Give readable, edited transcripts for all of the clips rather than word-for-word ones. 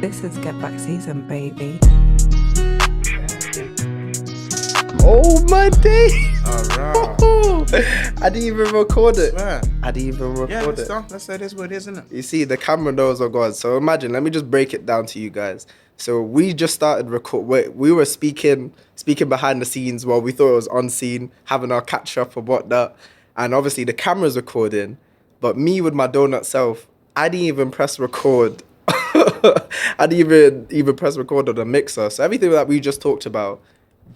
This is Get Back Season, baby. Oh my day! Alright. I didn't even record it. Man. I didn't even record Yeah, it. let's say this what it is, isn't it? You see, the camera knows what God. So imagine, let me just break it down to you guys. So we just started record. We were speaking behind the scenes while we thought it was on scene, having our catch up and whatnot. And obviously the camera's recording, but me with my donut self, I didn't even press record. I didn't even press record on the mixer. So everything that we just talked about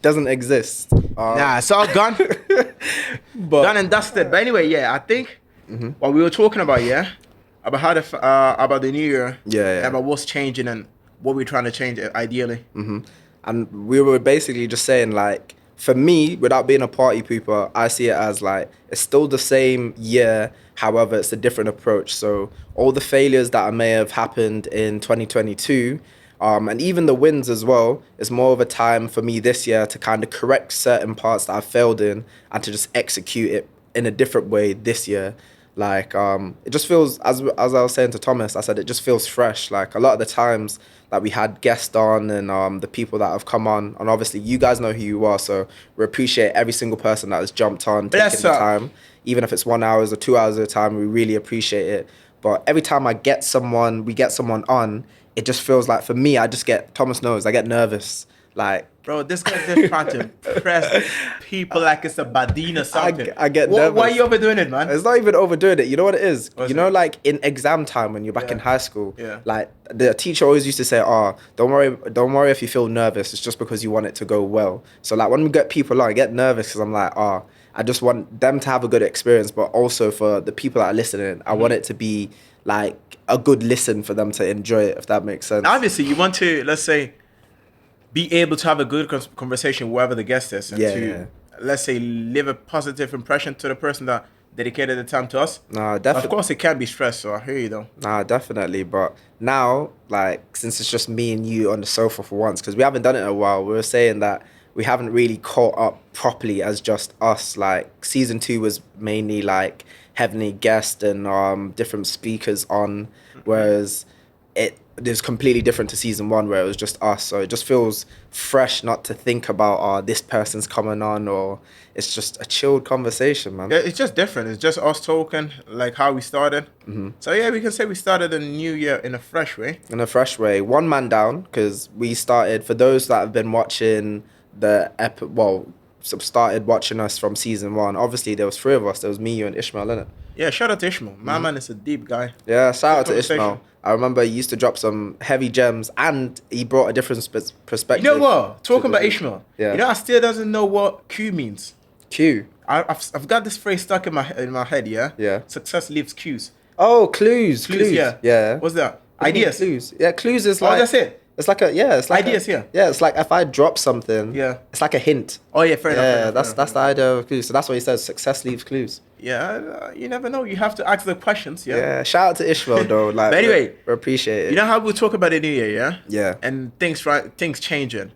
doesn't exist. Nah, it's all gone. But Done and dusted. But anyway, yeah, I think what we were talking about, about how about the new year, Yeah. about what's changing and what we're trying to change ideally. And we were basically just saying, like, for me, without being a party pooper, I see it as like it's still the same year, however, it's a different approach. So all the failures that may have happened in 2022, and even the wins as well, is more of a time for me this year to kind of correct certain parts that I failed in and to just execute it in a different way this year. Like, it just feels, as I was saying to Thomas, I said it just feels fresh. Like, a lot of the times that we had guests on and the people that have come on, and obviously you guys know who you are, so we appreciate every single person that has jumped on, taking Bless the up. time. Even if it's 1 hour or 2 hours at a time, we really appreciate it. But every time we get someone on, it just feels like, for me, Thomas knows, I get nervous. Like, Bro, this guy's just trying to impress people like it's a badine or something. I get nervous. Why are you overdoing it, man? It's not even overdoing it. You know what it is? What's you know, it? like in exam time when you're back in high school, Yeah. like the teacher always used to say, "Oh, don't worry if you feel nervous. It's just because you want it to go well." So like when we get people on, I get nervous because I'm like, "Oh, I just want them to have a good experience, but also for the people that are listening, I want it to be like a good listen for them to enjoy it, if that makes sense." Obviously, you want to, let's say, be able to have a good conversation wherever the guest is, and let's say, leave a positive impression to the person that dedicated the time to us. Nah, Of definitely. course, it can be stress, so I hear you though. Nah, definitely. But now, like, since it's just me and you on the sofa for once, because we haven't done it in a while, we were saying that we haven't really caught up properly as just us. Like, season 2 was mainly like heavenly guest and different speakers on, whereas it was completely different to season 1 where it was just us. So it just feels fresh not to think about, this person's coming on, or it's just a chilled conversation, man. Yeah, it's just different. It's just us talking, like how we started. So yeah, we can say we started the new year in a fresh way. In a fresh way. One man down, because we started, for those that have been watching started watching us from season 1, obviously there was 3 of us. There was me, you, and Ishmael, innit? Yeah, shout out to Ishmael. My man is a deep guy. Yeah, shout out to Conversation. Ishmael. I remember he used to drop some heavy gems, and he brought a different perspective. You know what? Talking to about the- Ishmael. Yeah. You know, I still doesn't know what Q means. Q. I've got this phrase stuck in my head. Yeah. Yeah. Success leaves cues. Oh, clues. Yeah. Yeah. What's that? What do you mean Ideas. Clues. Yeah, clues is Oh, like. that's it. It's like it's like Ideas, yeah. Yeah, it's like if I drop something. Yeah. It's like a hint. Oh yeah, fair enough. fair Yeah, enough, that's fair that's the idea of clues. So that's what he says. Success leaves clues. Yeah, you never know. You have to ask the questions. Yeah. Yeah. Shout out to Ishmael though. Like, But anyway, we appreciate it. You know how we talk about the new year, yeah? Yeah. And things changing.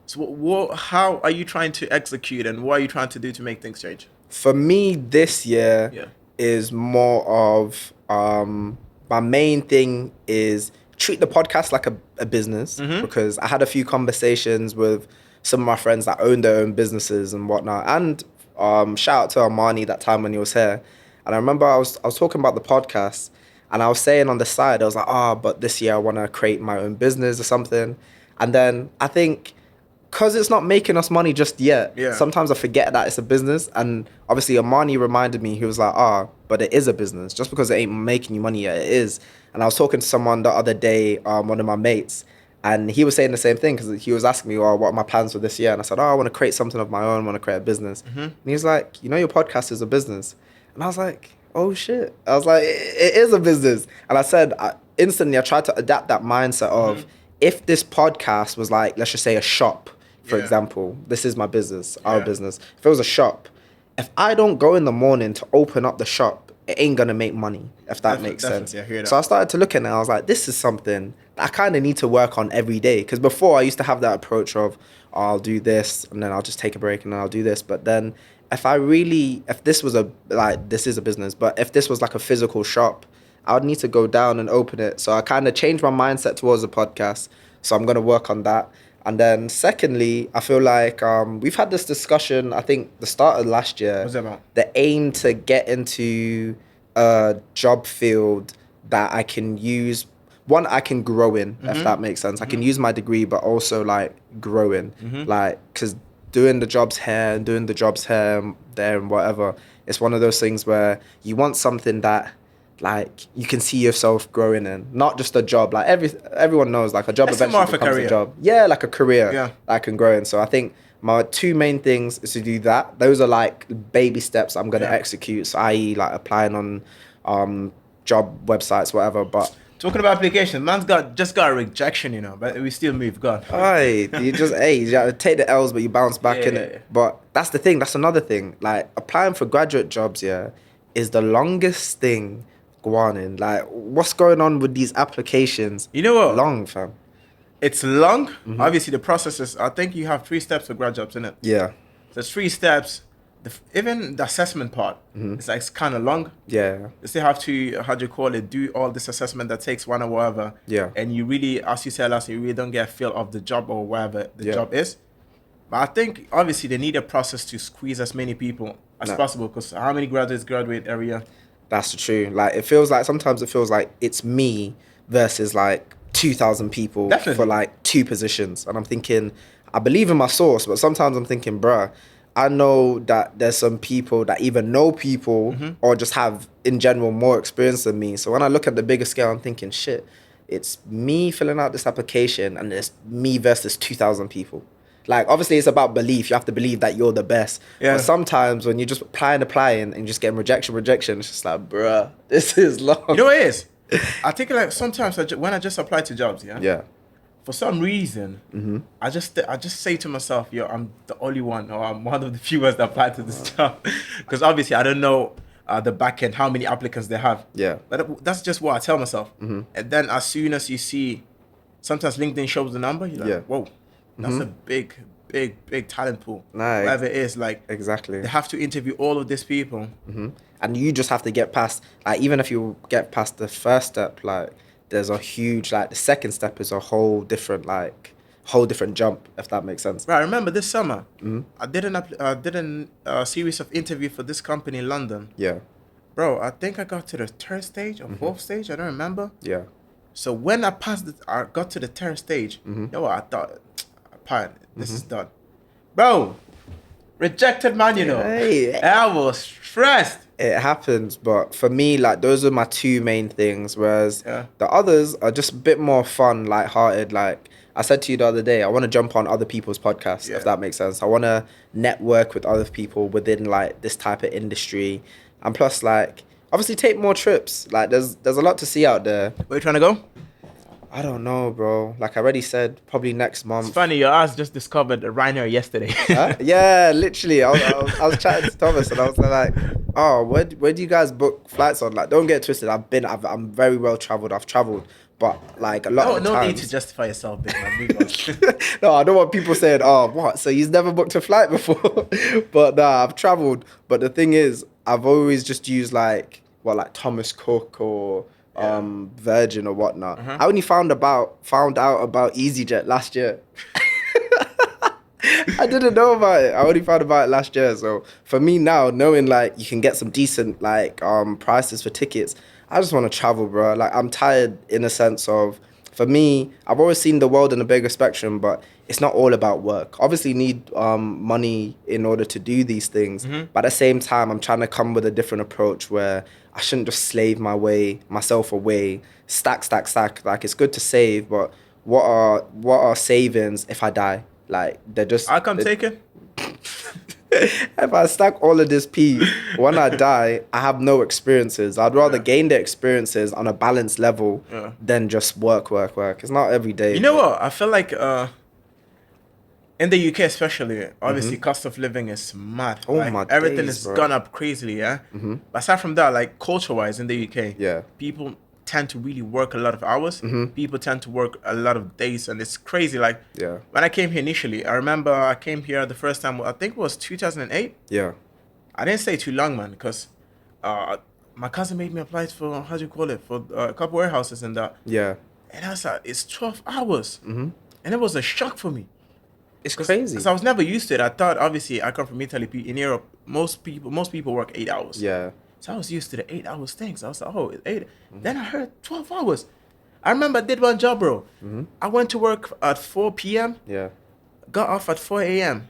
So how are you trying to execute, and what are you trying to do to make things change? For me, this year Yeah. is more of my main thing is treat the podcast like a business, because I had a few conversations with some of my friends that own their own businesses and whatnot. And shout out to Armani that time when he was here. And I remember I was talking about the podcast, and I was saying on the side, I was like, but this year I want to create my own business or something. And then I think, because it's not making us money just yet, Yeah. sometimes I forget that it's a business. And obviously Armani reminded me, he was like, but it is a business. Just because it ain't making you money yet, it is. And I was talking to someone the other day, one of my mates, and he was saying the same thing, because he was asking me, what are my plans for this year? And I said, I want to create something of my own, I want to create a business. And he was like, your podcast is a business. And I was like, oh shit. I was like, it is a business. And I said, instantly I tried to adapt that mindset of, if this podcast was like, let's just say a shop, for Yeah. example, this is my business, our Yeah. business. If it was a shop, if I don't go in the morning to open up the shop, it ain't gonna make money, if that makes sense. Definitely, I hear that. So I started to look at it and I was like, this is something that I kind of need to work on every day. Because before I used to have that approach of, I'll do this and then I'll just take a break and then I'll do this. But then if this was this is a business, but if this was like a physical shop I would need to go down and open it. So I kind of changed my mindset towards the podcast. So I'm gonna work on that. And then secondly, I feel like we've had this discussion, I think the start of last year. What's that about? The aim to get into a job field that I can use, one I can grow in, if that makes sense. I can use my degree, but also like grow in. Like, because doing the jobs here and doing the jobs here, there and whatever, it's one of those things where you want something that like you can see yourself growing in, not just a job. Like everyone knows, like a job That's eventually more of a becomes career. a job. Yeah, like a career Yeah. that I can grow in. So I think my two main things is to do that. Those are like baby steps I'm gonna Yeah. execute. So i.e. like applying on job websites, whatever. But Talking about application, man's just got a rejection, you know, but we still move. God. Aye, you just you gotta take the L's, but you bounce back in it. Yeah. But that's the thing. That's another thing. Like applying for graduate jobs, is the longest thing going on. Like, what's going on with these applications? You know what? Long, fam. It's long. Obviously, the process is. I think you have 3 steps for grad jobs, in it. Yeah, There's 3 steps. Even the assessment part, it's kind of long. yeah, You still have to, how do you call it, do all this assessment that takes 1 hour, whatever. Yeah. And you really, as you said last, you really don't get a feel of the job or whatever the Yeah. job is. But I think obviously they need a process to squeeze as many people as Nah. possible, because how many graduates graduate every year? that's the truth. Like, it feels like sometimes it feels like it's me versus like 2,000 people Definitely. for like 2 positions, and I'm thinking, I believe in my source, but sometimes I'm thinking, bruh, I know that there's some people that either know people or just have, in general, more experience than me. So when I look at the bigger scale, I'm thinking, shit, it's me filling out this application and it's me versus 2,000 people. Like, obviously, it's about belief. You have to believe that you're the best. Yeah. But sometimes when you're just applying, and you're just getting rejection, it's just like, bruh, this is long. You know what it is? I think like sometimes when I just apply to jobs, Yeah. for some reason, I just say to myself, yo, I'm the only one, or I'm one of the few ones that applied to this job, because obviously I don't know the back end, how many applicants they have. Yeah. But that's just what I tell myself. And then as soon as you see, sometimes LinkedIn shows the number, you're like, Yeah. whoa, that's a big talent pool. Nice. Whatever it is, like Exactly. they have to interview all of these people. And you just have to get past, like, even if you get past the first step, like, there's a huge, like, the second step is a whole different jump, if that makes sense. Right, I remember this summer, I did a series of interview for this company in London. Yeah. Bro, I think I got to the 3rd stage or 4th stage. I don't remember. Yeah. So when I got to the 3rd stage, you know what? I thought, apart, this is done. Bro, rejected, man, you know. Hey. I was stressed. It happens, but for me, like, those are my 2 main things, whereas Yeah. the others are just a bit more fun, lighthearted. Like I said to you the other day, I want to jump on other people's podcasts, Yeah. if that makes sense. I want to network with other people within, like, this type of industry, and plus, like, obviously take more trips. Like, there's a lot to see out there. Where you trying to go? I don't know, bro. Like I already said, probably next It's month. funny, your ass just discovered Ryanair yesterday. Huh? Yeah, literally. I was chatting to Thomas and I was like, oh, where do you guys book flights on? Like, don't get it twisted. I'm very well traveled. I've traveled, but like a lot of No need times. to justify yourself, big man. Move on. No, I don't want people saying, oh, what? So you've never booked a flight before? But nah, I've traveled. But the thing is, I've always just used like Thomas Cook or Virgin or whatnot. I only found out about EasyJet last year. I didn't know about it. I only found about it last year. So for me now, knowing like you can get some decent like prices for tickets, I just want to travel, bro. Like I'm tired in a sense of, for me, I've always seen the world in a bigger spectrum, but it's not all about work. Obviously, you need money in order to do these things. But at the same time, I'm trying to come with a different approach where I shouldn't just slave myself away, stack. Like it's good to save, but what are savings if I die? Like they're just. I come take it. If I stack all of this P, when I die, I have no experiences. I'd rather gain the experiences on a balanced level than just work. It's not every day. You know what? I feel like in the UK especially, obviously cost of living is mad. Oh Like, my everything days, has bro. gone up crazily, yeah? But aside from that, like culture-wise in the UK, Yeah. people tend to really work a lot of hours. People tend to work a lot of days, and it's crazy. Like Yeah. when I came here initially, I remember I came here the first time, I think it was 2008. Yeah. I didn't stay too long, man, because my cousin made me apply for, how do you call it, for a couple warehouses and that. Yeah. And I was like, it's 12 hours. Mm-hmm. And it was a shock for me. It's crazy. Because I was never used to it. I thought, obviously, I come from Italy. In Europe, most people work 8 hours. Yeah. So I was used to the 8 hours things. I was like, oh, it's 8. Then I heard 12 hours. I remember I did one job, bro. I went to work at 4 p.m. Yeah. Got off at 4 a.m.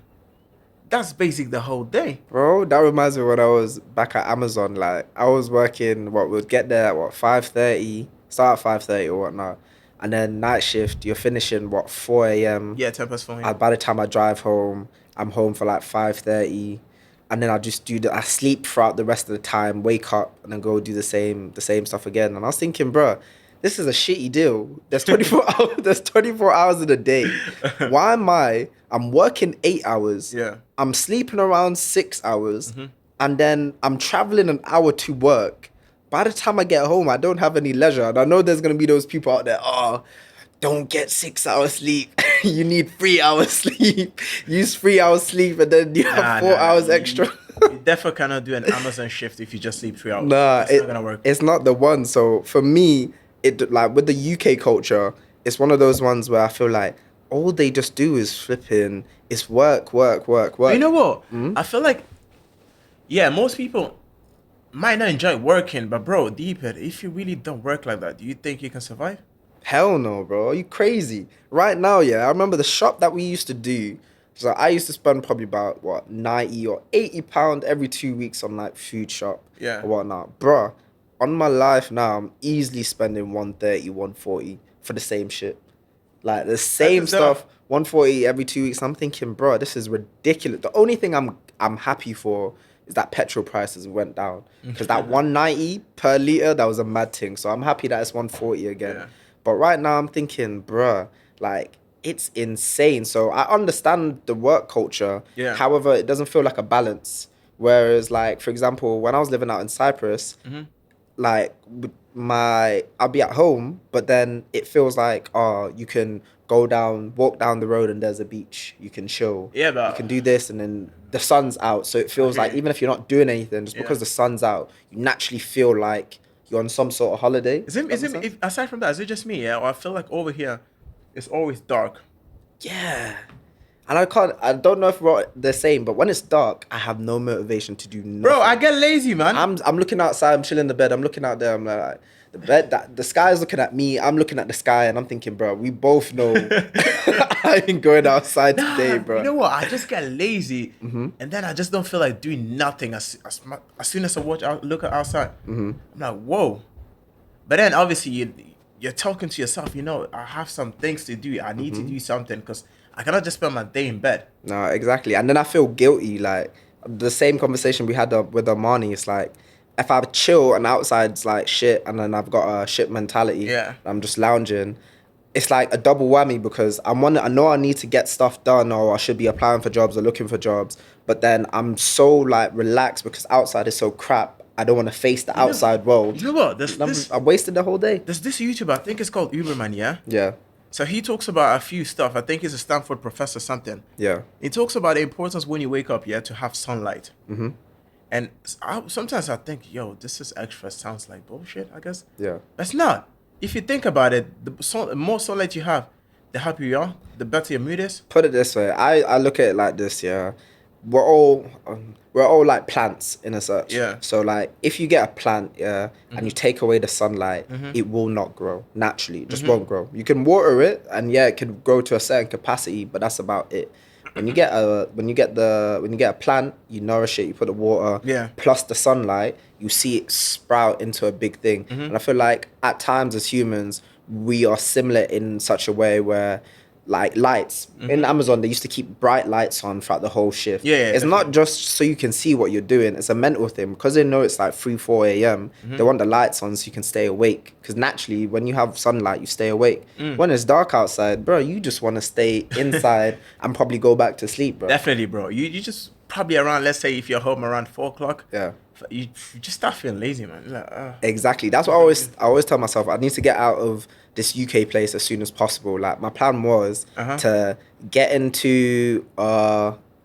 That's basically the whole day. Bro, that reminds me when I was back at Amazon. Like, I was working, we'd get there at 5:30, start at 5:30 or whatnot. And then night shift, you're finishing, 4 a.m. Yeah, 10 past 4 And by the time I drive home, I'm home for like 5:30. And then I just I sleep throughout the rest of the time, wake up, and then go do the same stuff again. And I was thinking, bro, this is a shitty deal. There's 24 hours. There's 24 hours in a day. Why am I'm working 8 hours. Yeah. I'm sleeping around 6 hours, and then I'm traveling an hour to work. By the time I get home, I don't have any leisure. And I know there's gonna be those people out there. Oh, don't get 6 hours sleep. You need 3 hours sleep. Use 3 hours sleep, and then you have 4 hours extra. You definitely cannot do an Amazon shift if you just sleep 3 hours. Nah, it's not gonna work. It's not the one. So for me, it like with the UK culture, it's one of those ones where I feel like all they just do is flipping. It's work. But you know what? I feel like, yeah, most people might not enjoy working, but bro, deep it, if you really don't work like that, do you think you can survive? Hell no, bro. Are you crazy? Right now, yeah, I remember the shop that we used to do. So I used to spend probably about 90 or 80 pound every 2 weeks on like food shop, Yeah, or whatnot, bruh. On my life now, I'm easily spending 130, 140 for the same shit. Like the same stuff, 140 every 2 weeks. I'm thinking, bro, this is ridiculous. The only thing I'm happy for is that petrol prices went down. Because that 190 per litre, that was a mad thing. So I'm happy that it's 140 again. Yeah. But right now I'm thinking, bruh, like, it's insane. So I understand the work culture. Yeah. However, it doesn't feel like a balance. Whereas, like, for example, when I was living out in Cyprus, like, I'll be at home, but then it feels like, oh, you can walk down the road and there's a beach. You can chill. Yeah, but you can do this, and then the sun's out. So it feels like even if you're not doing anything, just because the sun's out, you naturally feel like you're on some sort of holiday. Aside from that, is it just me? Yeah, or I feel like over here, it's always dark. Yeah. And I don't know if we're the same, but when it's dark, I have no motivation to do nothing. Bro, I get lazy, man. I'm looking outside, I'm chilling in the bed, I'm looking out there, I'm like, the sky's looking at me, I'm looking at the sky, and I'm thinking, bro, we both know I ain't going outside today, bro. You know what? I just get lazy, and then I just don't feel like doing nothing as soon as I look outside. I'm like, whoa. But then, obviously, you're talking to yourself, I have some things to do. I need to do something because I cannot just spend my day in bed. No, exactly. And then I feel guilty. Like, the same conversation we had with Armani, it's like, if I chill and outside's like shit, and then I've got a shit mentality, I'm just lounging, it's like a double whammy because I know I need to get stuff done, or I should be applying for jobs or looking for jobs, but then I'm so like relaxed because outside is so crap. I don't want to face the outside world. You know what? I wasted the whole day. There's this YouTuber, I think it's called Uberman, yeah? Yeah. So he talks about a few stuff. I think he's a Stanford professor something. Yeah. He talks about the importance when you wake up, to have sunlight. And sometimes I think, this is extra. Sounds like bullshit, I guess. Yeah. That's not. If you think about it, the more sunlight you have, the happier you are, the better your mood is. Put it this way. I look at it like this, yeah. We're all like plants in a sense. Yeah. So like, if you get a plant, and you take away the sunlight, it will not grow naturally. It just won't grow. You can water it, and it can grow to a certain capacity, but that's about it. When you get a plant, you nourish it, you put the water, plus the sunlight, you see it sprout into a big thing. And I feel like at times as humans, we are similar in such a way where, like, lights in Amazon, they used to keep bright lights on throughout the whole shift. It's not just so you can see what you're doing. It's a mental thing because they know it's like 4 a.m. They want the lights on so you can stay awake, because naturally when you have sunlight you stay awake. When it's dark outside, bro, you just want to stay inside and probably go back to sleep, bro. Definitely, bro. You just probably around, let's say if you're home around 4 o'clock, you just start feeling lazy, man. Like, Exactly. That's what I always tell myself. I need to get out of this UK place as soon as possible. Like, my plan was to get into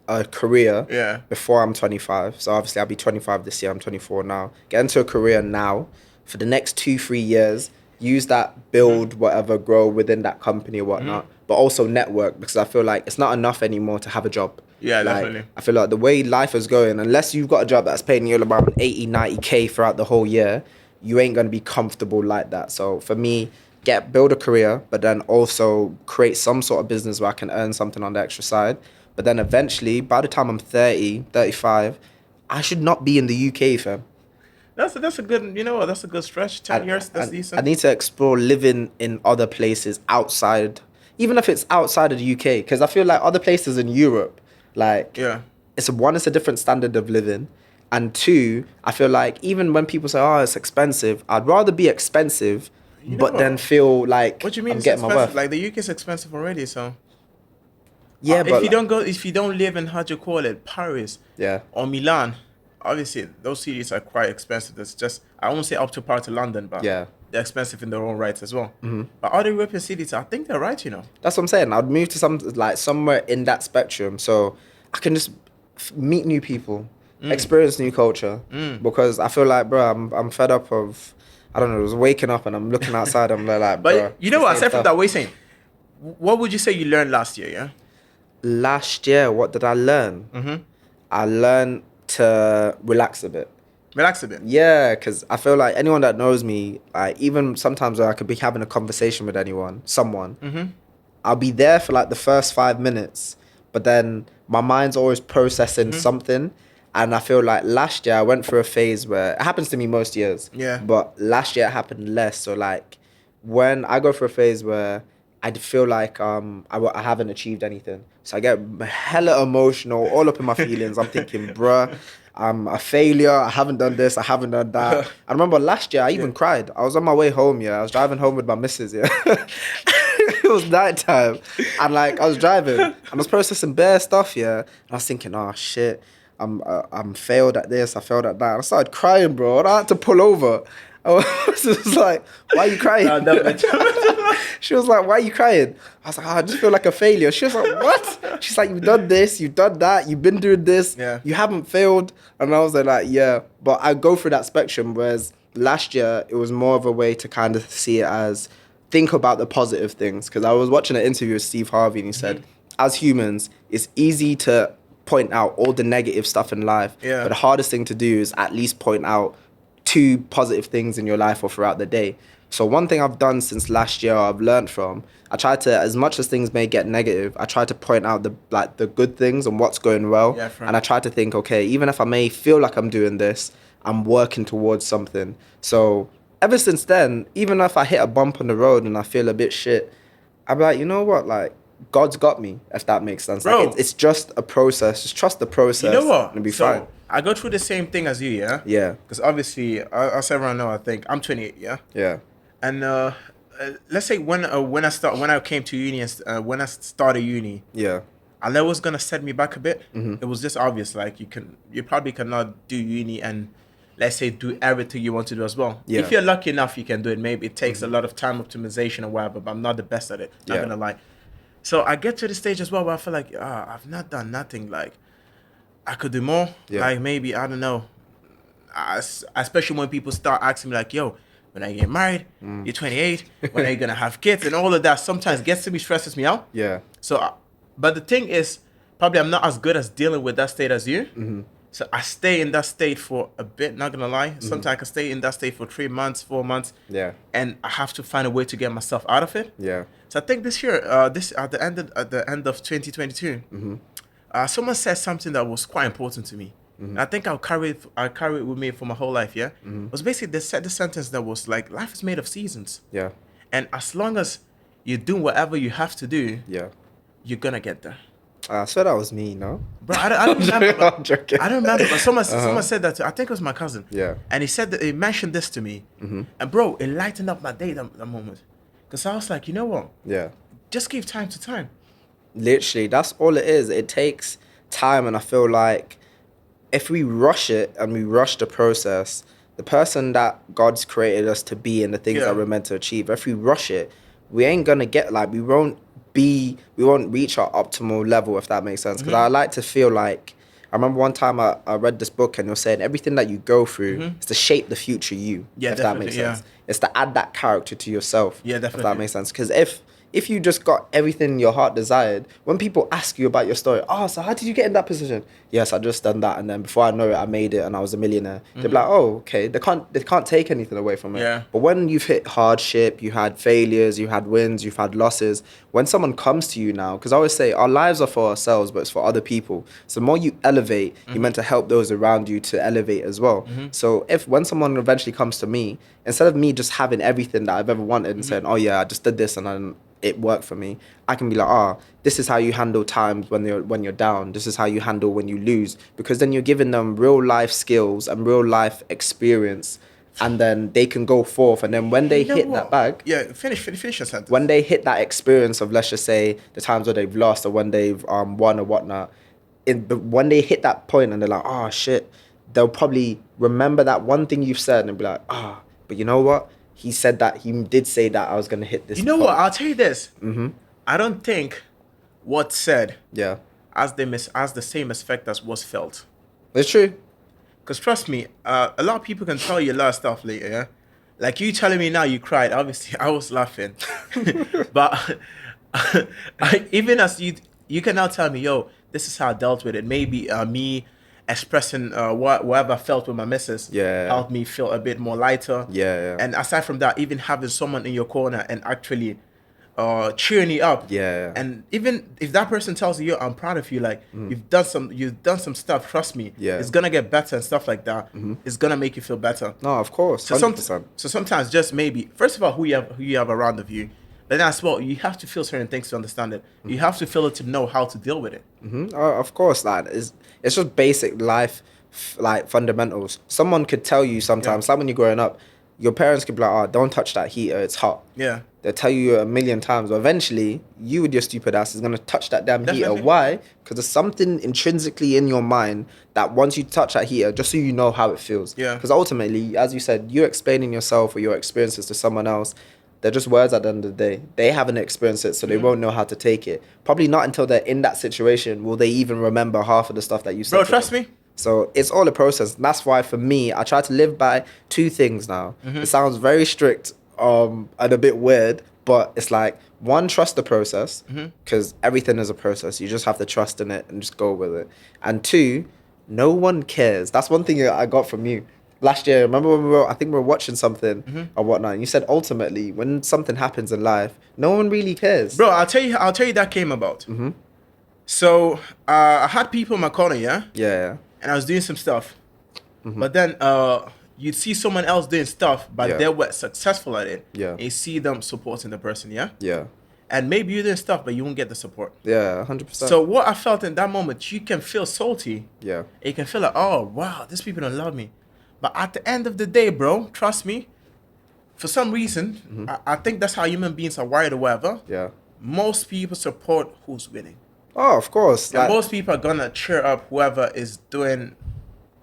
a career Yeah. before I'm 25. So obviously I'll be 25 this year. I'm 24 now. Get into a career now for the next 2-3 years. Use that, build whatever, grow within that company or whatnot. But also network, because I feel like it's not enough anymore to have a job. Yeah, Like, definitely. I feel like the way life is going, unless you've got a job that's paying you about 80, 90K throughout the whole year, you ain't going to be comfortable like that. So for me, build a career, but then also create some sort of business where I can earn something on the extra side. But then eventually, by the time I'm 30, 35, I should not be in the UK, fam. That's a good, you know what? That's a good stretch. 10 years, that's I decent. need to explore living in other places outside, even if it's outside of the UK, because I feel like other places in Europe, like, Yeah. it's a different standard of living. And two, I feel like even when people say, oh, it's expensive, I'd rather be expensive, You know but then what? feel like What do you mean I'm it's getting my expensive? worth. Like the UK is expensive already, so Yeah, if but you don't go, if you don't live in, how do you call it, Paris, yeah, or Milan, obviously those cities are quite expensive. It's just, I won't say up to par to London, but yeah. they're expensive in their own rights as well. But other European cities, I think they're right, you know. That's what I'm saying. I'd move to somewhere in that spectrum, so I can just meet new people, experience new culture. Because I feel like, bro, I'm fed up of, I don't know, just waking up and I'm looking outside. I'm like, But bro, you know it's what? the same Aside from stuff. that, we're saying, what would you say you learned last year? Yeah. Last year, what did I learn? I learned to relax a bit. Relax a bit. Yeah, because I feel like anyone that knows me, like even sometimes when I could be having a conversation with someone, I'll be there for like the first 5 minutes, but then my mind's always processing something. And I feel like last year I went through a phase where it happens to me most years. Yeah. But last year it happened less. So like when I go through a phase where I feel like I haven't achieved anything. So I get hella emotional, all up in my feelings. I'm thinking, bruh, I'm a failure. I haven't done this. I haven't done that. I remember last year I even cried. I was on my way home, yeah. I was driving home with my missus, yeah. It was nighttime. And like I was driving and I was processing bare stuff, yeah. And I was thinking, oh shit, I'm failed at this, I failed at that. And I started crying, bro. And I had to pull over. I was just like, why are you crying? She was like, why are you crying? I was like, oh, I just feel like a failure. She was like, what? She's like, you've done this, you've done that, you've been doing this, Yeah. you haven't failed. And I was like, yeah. But I go through that spectrum, whereas last year, it was more of a way to kind of see it as, think about the positive things. Because I was watching an interview with Steve Harvey and he said, as humans, it's easy to point out all the negative stuff in life. Yeah. But the hardest thing to do is at least point out 2 positive things in your life or throughout the day. So one thing I've done since last year, I've learned from, I try to, as much as things may get negative, I try to point out the good things and what's going well. Yeah, friend. And I try to think, okay, even if I may feel like I'm doing this, I'm working towards something. So ever since then, even if I hit a bump on the road and I feel a bit shit, I'm like, you know what, like, God's got me, if that makes sense. Bro. Like, it's just a process. Just trust the process. You know what? And it'll be So fine. I go through the same thing as you, yeah. Yeah. Because obviously, as everyone know, I think I'm 28, yeah. Yeah. And let's say when I came to uni and when I started uni, Yeah. I know it was gonna set me back a bit. Mm-hmm. It was just obvious, like you probably cannot do uni and let's say do everything you want to do as well. Yeah. If you're lucky enough, you can do it. Maybe it takes a lot of time optimization or whatever, but I'm not the best at it. Not Yeah. gonna lie. So I get to the stage as well where I feel like I've not done nothing. Like I could do more. Yeah. Like maybe I don't know. Especially when people start asking me like, "Yo, when I get married, you're 28. When are you gonna have kids?" and all of that. Sometimes gets to me, stresses me out. Yeah. So, but the thing is, probably I'm not as good as dealing with that state as you. So I stay in that state for a bit. Not gonna lie. Sometimes I can stay in that state for 3 months, 4 months. Yeah. And I have to find a way to get myself out of it. Yeah. So I think this year, this at the end of 2022, someone said something that was quite important to me. And I think I'll carry it with me for my whole life. Yeah, it was basically they said the sentence that was like, "Life is made of seasons, Yeah. and as long as you do whatever you have to do, Yeah. you're gonna get there." I swear that was me, no? Bro, I don't remember. I'm joking. I don't remember, but someone said that. I think it was my cousin. Yeah. And he said that he mentioned this to me, and bro, it lightened up my day that moment, because I was like, you know what? Yeah. Just give time to time. Literally, that's all it is. It takes time, and I feel like if we rush it and we rush the process, the person that God's created us to be and the things Yeah. that we're meant to achieve, if we rush it, we ain't gonna get, like, we won't won't reach our optimal level, if that makes sense. Because I like to feel like, I remember one time I read this book and you're saying everything that you go through is to shape the future you, Yeah, if that makes definitely, sense. It's to add that character to yourself, Yeah, if definitely. that makes sense. Because if you just got everything your heart desired, when people ask you about your story, oh, so how did you get in that position? Yes, I just done that, and then before I know it, I made it, and I was a millionaire. They're like, oh, okay. They can't take anything away from it. Yeah. But when you've hit hardship, you had failures, you had wins, you've had losses. When someone comes to you now, because I always say our lives are for ourselves, but it's for other people. So the more you elevate, you're meant to help those around you to elevate as well. So when someone eventually comes to me, instead of me just having everything that I've ever wanted and saying, oh yeah, I just did this and it worked for me, I can be like, this is how you handle times when you're down. This is how you handle when you lose, because then you're giving them real life skills and real life experience, and then they can go forth. And then when they You know hit what? that bag, Finish your sentence. when they hit that experience of, let's just say, the times where they've lost or when they've won or whatnot, when they hit that point and they're like, oh shit, they'll probably remember that one thing you've said and be like, but you know what? He said that, he did say that I was going to hit this. You know point. what? I'll tell you this. I don't think what's said Yeah. has the same effect as what's felt. It's true. Because trust me, a lot of people can tell you a lot of stuff later, yeah? Like you telling me now you cried. Obviously, I was laughing. But even as you can now tell me, yo, this is how I dealt with it. Maybe me expressing whatever I felt with my missus helped me feel a bit more lighter. Yeah. And aside from that, even having someone in your corner and actually cheering you up. Yeah. And even if that person tells you, I'm proud of you, like you've done some stuff, trust me, it's gonna get better and stuff like that. It's gonna make you feel better. No, of course. So 100%. sometimes just maybe, first of all, who you have around of you, but then as well, you have to feel certain things to understand it. You have to feel it to know how to deal with it. Of course, like it's just basic life, like fundamentals. Someone could tell you sometimes, like when you're growing up, your parents could be like, oh, don't touch that heater, it's hot. Yeah. They'll tell you a million times, but eventually, you with your stupid ass is going to touch that damn heater. Definitely. Why? Because there's something intrinsically in your mind that once you touch that heater, just so you know how it feels. Yeah. Because ultimately, as you said, you explaining yourself or your experiences to someone else, they're just words at the end of the day. They haven't experienced it, so they won't know how to take it. Probably not until they're in that situation will they even remember half of the stuff that you said. Bro, to trust them. me. So it's all a process. And that's why for me, I try to live by two things now. It sounds very strict and a bit weird, but it's like, one, trust the process, because everything is a process. You just have to trust in it and just go with it. And two, no one cares. That's one thing I got from you. Last year, remember when I think we were watching something or whatnot, and you said ultimately, when something happens in life, no one really cares. Bro, I'll tell you that came about. So I had people in my corner, yeah? Yeah. And I was doing some stuff. But then you'd see someone else doing stuff, but they were successful at it. Yeah. And you see them supporting the person, yeah? Yeah. And maybe you're doing stuff, but you won't get the support. Yeah, 100%. So what I felt in that moment, you can feel salty. Yeah. You can feel like, oh, wow, these people don't love me. But at the end of the day, bro, trust me, for some reason, I think that's how human beings are wired or whatever. Yeah. Most people support who's winning. Oh, of course. And most people are going to cheer up whoever is doing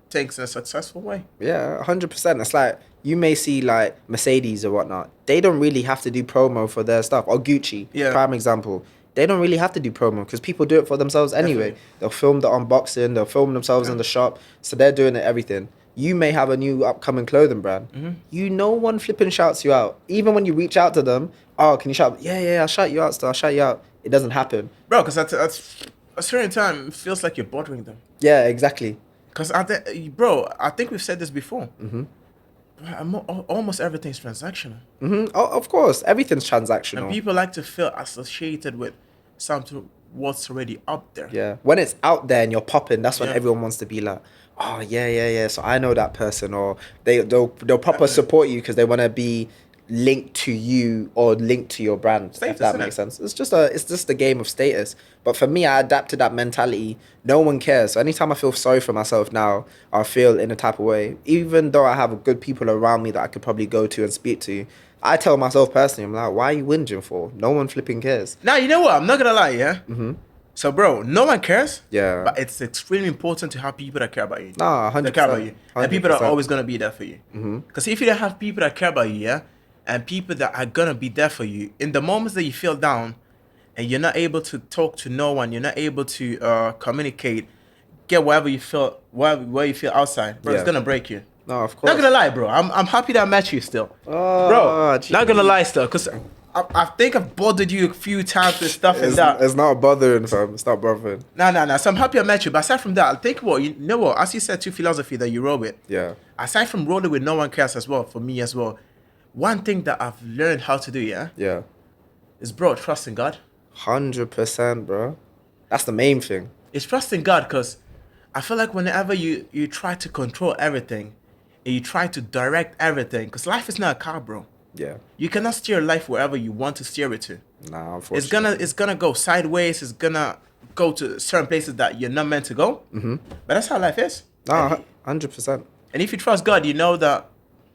things in a successful way. Yeah, 100%. It's like, you may see like Mercedes or whatnot. They don't really have to do promo for their stuff. Or Gucci, prime example. They don't really have to do promo because people do it for themselves anyway. Definitely. They'll film the unboxing. They'll film themselves in the shop. So they're doing it everything. You may have a new upcoming clothing brand. No one flipping shouts you out. Even when you reach out to them, oh, can you shout? Yeah, I'll shout you out, still. I'll shout you out. It doesn't happen. Bro, because at a certain time, it feels like you're bothering them. Yeah, exactly. Because, bro, I think we've said this before. Almost everything's transactional. Oh, of course. Everything's transactional. And people like to feel associated with something what's already out there. Yeah. When it's out there and you're popping, that's when Yeah. everyone wants to be like, oh, yeah. So I know that person. Or they'll proper support you because they want to be linked to you or linked to your brand. Status, if that innit? makes sense. It's just a game of status. But for me, I adapted that mentality. No one cares. So anytime I feel sorry for myself now, I feel in a type of way, even though I have good people around me that I could probably go to and speak to, I tell myself personally, I'm like, why are you whinging for? No one flipping cares. Now, you know what? I'm not going to lie, yeah? So, bro, no one cares. Yeah. But it's extremely important to have people that care about you. Nah, 100%. That care about you. And people that are 100%. always going to be there for you. Because if you don't have people that care about you, yeah? And people that are going to be there for you, in the moments that you feel down, and you're not able to talk to no one, you're not able to communicate, get wherever you feel, where you feel outside, bro, it's Yeah. gonna break you. No, of course. Not gonna lie, bro. I'm happy that I met you still, Oh, bro. Not gonna jeez. lie, still, cause I think I've bothered you a few times with stuff and that. It's not bothering, fam. It's not bothering. Nah. So I'm happy I met you. But aside from that, I think you know what? As you said, two philosophy that you roll with. Yeah. Aside from rolling with no one cares as well, for me as well, one thing that I've learned how to do, yeah, Yeah. is bro, trusting God. 100%, bro. That's the main thing. It's trusting God, because I feel like whenever you try to control everything and you try to direct everything, because life is not a car, bro. Yeah. You cannot steer life wherever you want to steer it to. Nah, unfortunately. It's gonna go sideways. It's gonna go to certain places that you're not meant to go. Mm-hmm. But that's how life is. Nah, 100%. And if you trust God, you know that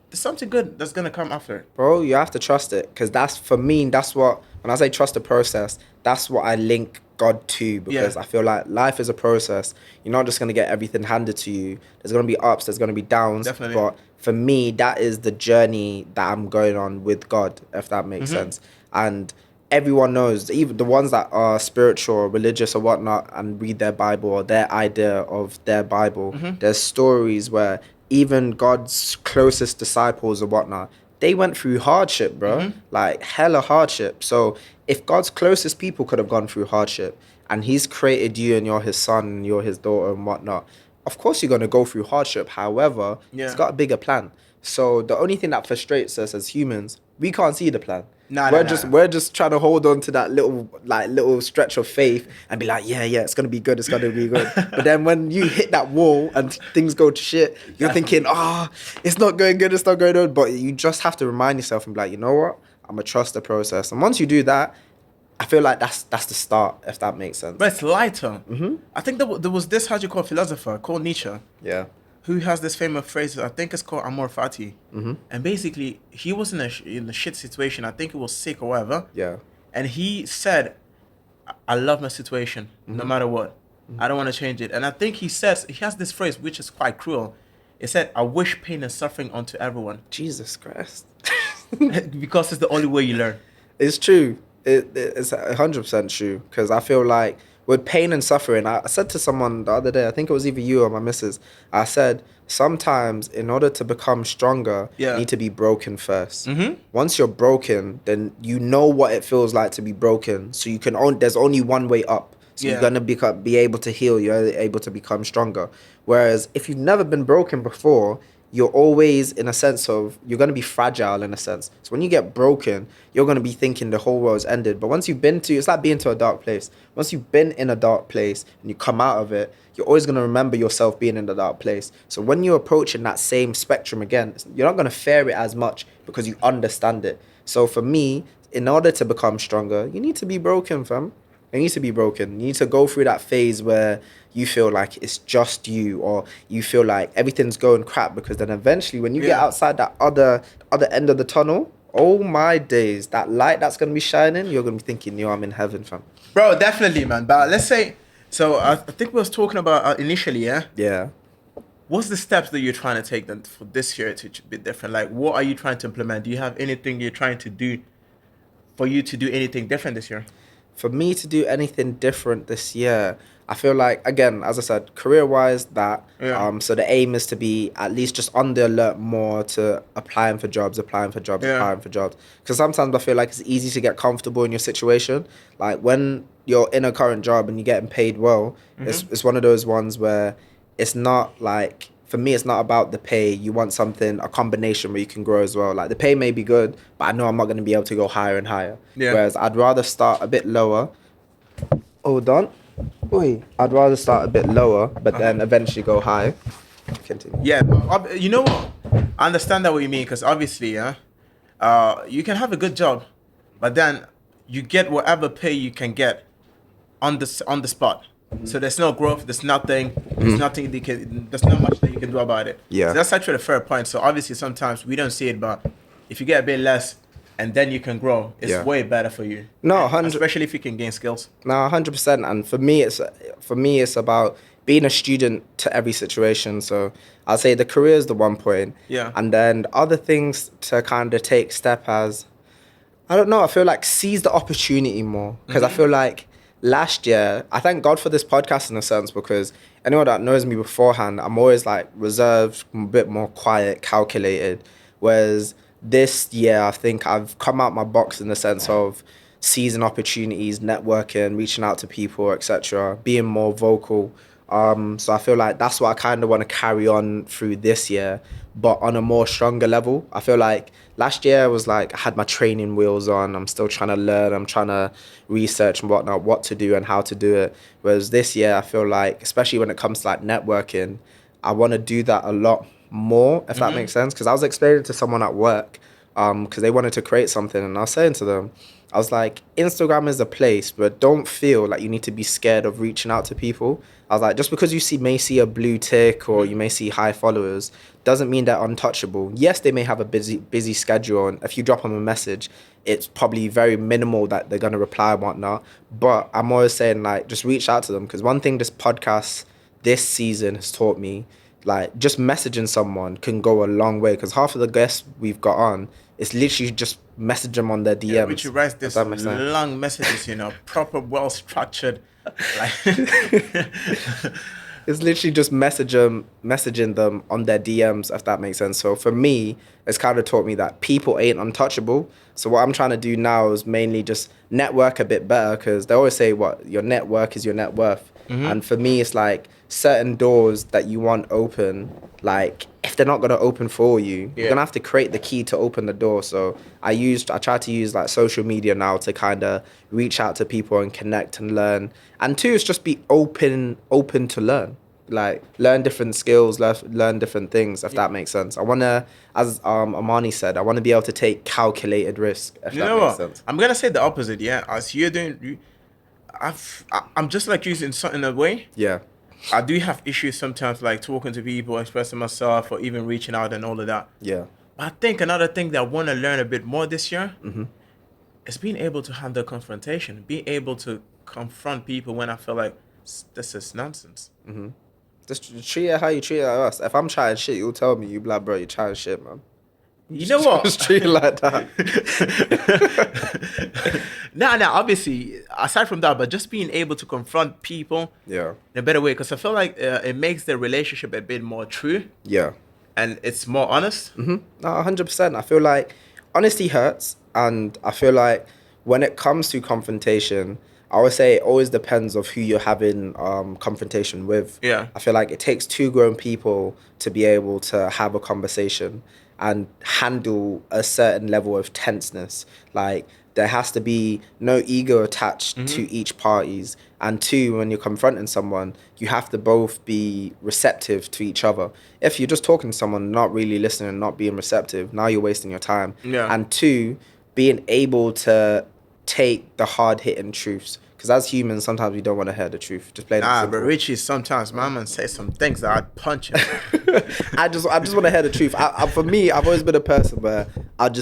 there's something good that's gonna come after it. Bro, you have to trust it. Because that's, for me, that's what, when I say trust the process, that's what I link God to. Because Yeah. I feel like life is a process. You're not just going to get everything handed to you. There's going to be ups, there's going to be downs. Definitely. But for me, that is the journey that I'm going on with God, if that makes sense. And everyone knows, even the ones that are spiritual or religious or whatnot and read their Bible or their idea of their Bible, there's stories where even God's closest disciples or whatnot, they went through hardship, bro. Like hella hardship. So if God's closest people could have gone through hardship and he's created you and you're his son and you're his daughter and whatnot, of course you're going to go through hardship. However, Yeah. it's got a bigger plan. So the only thing that frustrates us as humans, we can't see the plan. Nah, We're just trying to hold on to that little stretch of faith and be like, yeah, it's gonna be good, it's gonna be good. But then when you hit that wall and things go to shit, you're thinking, it's not going good, it's not going on. But you just have to remind yourself and be like, you know what? I'm gonna trust the process. And once you do that, I feel like that's the start, if that makes sense. But it's lighter. I think there was this, how do you call, philosopher called Nietzsche, Yeah. who has this famous phrase, I think it's called amor fati. And basically, he was in a shit situation. I think he was sick or whatever. Yeah. And he said, I love my situation, no matter what. I don't want to change it. And I think he has this phrase, which is quite cruel. It said, I wish pain and suffering onto everyone. Jesus Christ. Because it's the only way you learn. It's true. It's 100% true. Because I feel like with pain and suffering, I said to someone the other day, I think it was either you or my missus, I said, sometimes in order to become stronger, Yeah. you need to be broken first. Once you're broken, then you know what it feels like to be broken. So you can there's only one way up. So Yeah. you're going to be able to heal. You're able to become stronger. Whereas if you've never been broken before, you're always in a sense of, you're going to be fragile in a sense. So when you get broken, you're going to be thinking the whole world's ended. But once you've been it's like being to a dark place. Once you've been in a dark place and you come out of it, you're always going to remember yourself being in the dark place. So when you're approaching that same spectrum again, you're not going to fear it as much because you understand it. So for me, in order to become stronger, you need to be broken, fam. You need to be broken. You need to go through that phase where you feel like it's just you, or you feel like everything's going crap, because then eventually when you get Yeah. outside that other end of the tunnel, oh my days, that light that's going to be shining, you're going to be thinking, I'm in heaven, fam. Bro, definitely, man. But let's say, so I think we was talking about initially, yeah? Yeah. What's the steps that you're trying to take then for this year to be different? Like, what are you trying to implement? Do you have anything you're trying to do for you to do anything different this year? For me to do anything different this year, I feel like, again, as I said, career-wise, that. Yeah. So the aim is to be at least just on the alert more to applying for jobs. Yeah. Because sometimes I feel like it's easy to get comfortable in your situation. Like when you're in a current job and you're getting paid well, it's one of those ones where it's not like, for me, it's not about the pay. You want something, a combination where you can grow as well. Like the pay may be good, but I know I'm not going to be able to go higher and higher. Yeah. Whereas I'd rather start a bit lower. Hold on. I'd rather start a bit lower, but then eventually go high. Continue. Yeah, but you know what? I understand that what you mean, because obviously, you can have a good job, but then you get whatever pay you can get on the spot. So there's no growth. There's nothing. There's nothing. There's not much that you can do about it. Yeah. So that's actually a fair point. So obviously, sometimes we don't see it, but if you get a bit less and then you can grow, it's Yeah. way better for you. No, And 100 especially if you can gain skills. No, 100%. And for me, it's about being a student to every situation. So I'll say the career is the one point. Yeah. And then other things to kind of take step as, I don't know. I feel like seize the opportunity more because I feel like last year, I thank God for this podcast in a sense because anyone that knows me beforehand, I'm always like reserved, a bit more quiet, calculated. Whereas this year, I think I've come out my box in the sense of seizing opportunities, networking, reaching out to people, etc., being more vocal. So I feel like that's what I kind of want to carry on through this year, but on a more stronger level. I feel like last year was like I had my training wheels on. I'm still trying to learn. I'm trying to research and whatnot, what to do and how to do it. Whereas this year, I feel like, especially when it comes to like networking, I want to do that a lot more, if that makes sense. Because I was explaining to someone at work, because they wanted to create something, and I was saying to them, I was like, Instagram is a place, but don't feel like you need to be scared of reaching out to people. I was like, just because you may see a blue tick or you may see high followers, doesn't mean they're untouchable. Yes, they may have a busy schedule, and if you drop them a message, it's probably very minimal that they're gonna reply and whatnot. But I'm always saying like, just reach out to them because one thing this podcast this season has taught me, like just messaging someone can go a long way because half of the guests we've got on, it's literally just message them on their DMs. Yeah, which you write this that makes sense. long messages, proper, well structured. Like, It's literally just messaging them on their DMs, if that makes sense. So for me, it's kind of taught me that people ain't untouchable. So what I'm trying to do now is mainly just network a bit better because they always say what your network is your net worth. And for me, it's like certain doors that you want open, like if they're not going to open for you, you're going to have to create the key to open the door. So I try to use like social media now to kind of reach out to people and connect and learn. And two, is just be open to learn. Like learn different skills, learn different things, if that makes sense. I want to, as Amani said, I want to be able to take calculated risk, if that makes sense. I'm going to say the opposite, yeah. As you're doing, I'm just like you in a way. Yeah. I do have issues sometimes, like talking to people, expressing myself, or even reaching out and all of that. Yeah. But I think another thing that I want to learn a bit more this year is being able to handle confrontation, being able to confront people when I feel like this is nonsense. Just treat it how you treat it like us. If I'm trying shit, you'll tell me. You be like, bro, you're trying shit, man. You know what? Just treat it like that. Nah, obviously, aside from that, but just being able to confront people Yeah. in a better way, because I feel like it makes the relationship a bit more true Yeah. and it's more honest. No, 100%. I feel like honesty hurts. And I feel like when it comes to confrontation, I would say it always depends of who you're having confrontation with. Yeah. I feel like it takes two grown people to be able to have a conversation and handle a certain level of tenseness. Like there has to be no ego attached to each parties. And two, when you're confronting someone, you have to both be receptive to each other. If you're just talking to someone, not really listening, not being receptive, now you're wasting your time. Yeah. And two, being able to take the hard-hitting truths. Because as humans, sometimes we don't want to hear the truth. Just plain and Nah, simple. but Richie, sometimes my man say some things that I'd punch him. I just want to hear the truth. For me, I've always been a person where I'd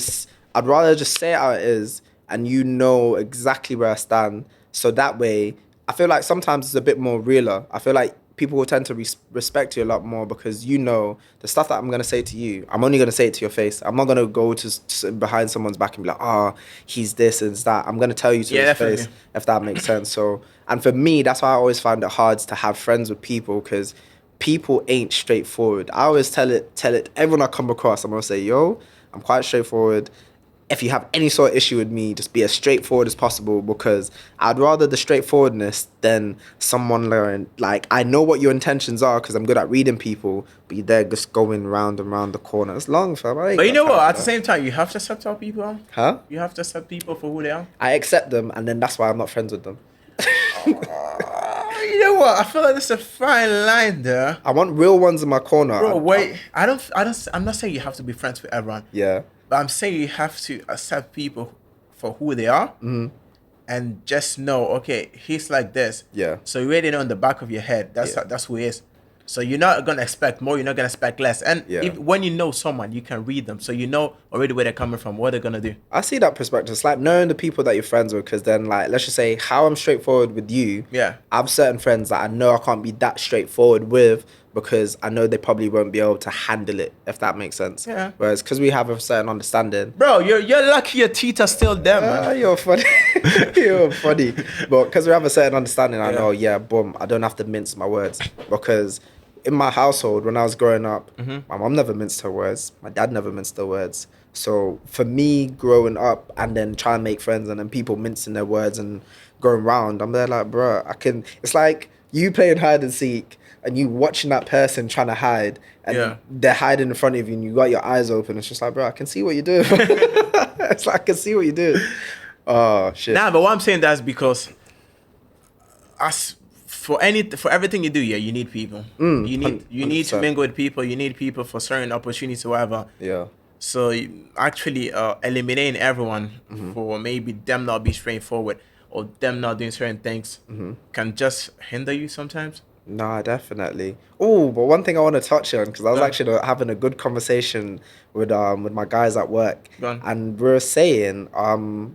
rather just say it how it is, and you know exactly where I stand. So that way, I feel like sometimes it's a bit more realer. I feel like people will tend to respect you a lot more because you know the stuff that I'm going to say to you, I'm only going to say it to your face. I'm not going to go to behind someone's back and be like, he's this and that. I'm going to tell you to his face, if that makes sense. So, and for me, that's why I always find it hard to have friends with people because people ain't straightforward. I always tell it, everyone I come across, I'm going to say, yo, I'm quite straightforward. If you have any sort of issue with me, just be as straightforward as possible because I'd rather the straightforwardness than someone learn. Like, I know what your intentions are because I'm good at reading people, but you're there just going round and round the corner. It's long, fam. But you know what? At the same time, you have to accept our people. Huh? You have to accept people for who they are. I accept them, and then that's why I'm not friends with them. You know what? I feel like there's a fine line there. I want real ones in my corner. Bro, wait. I'm not saying you have to be friends with everyone. Yeah. But I'm saying you have to accept people for who they are and just know, okay, he's like this. Yeah. So you already know in the back of your head, that's who he is. So you're not going to expect more, you're not going to expect less. And when you know someone, you can read them. So you know already where they're coming from, what they're going to do. I see that perspective. It's like knowing the people that you're friends with because then, like, let's just say how I'm straightforward with you. Yeah. I have certain friends that I know I can't be that straightforward with, because I know they probably won't be able to handle it, if that makes sense. Yeah. Whereas because we have a certain understanding. Bro, you're lucky your teeth are still there, man. You're funny. You're funny. But because we have a certain understanding, I Yeah. know, yeah, boom, I don't have to mince my words. Because in my household, when I was growing up, my mom never minced her words. My dad never minced her words. So for me, growing up and then trying to make friends and then people mincing their words and going round, I'm there like, bro, it's like you playing hide and seek and you watching that person trying to hide and Yeah. they're hiding in front of you and you got your eyes open. It's just like, bro, I can see what you're doing. It's like, I can see what you're doing. Oh, shit. Nah, but what I'm saying that's because as for everything you do, yeah, you need people. You need to 100%. mingle with people. You need people for certain opportunities, whatever. Yeah. So actually, eliminating everyone for maybe them not being straightforward or them not doing certain things can just hinder you sometimes. Nah, definitely. Oh, but one thing I want to touch on, because I was Go on. actually having a good conversation with my guys at work, Go on. and we were saying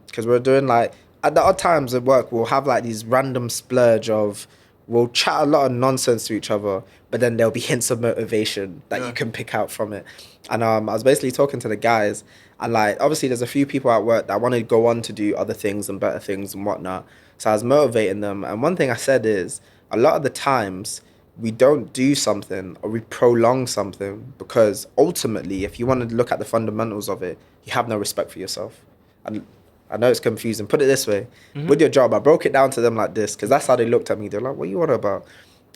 because we're doing like at the odd times at work we'll have like these random splurge of we'll chat a lot of nonsense to each other, but then there'll be hints of motivation that you can pick out from it. And I was basically talking to the guys, and like obviously there's a few people at work that want to go on to do other things and better things and whatnot. So I was motivating them, and one thing I said is a lot of the times we don't do something or we prolong something because ultimately, if you want to look at the fundamentals of it, you have no respect for yourself. And I know it's confusing. Put it this way. With your job, I broke it down to them like this because that's how they looked at me. They're like, what are you on about?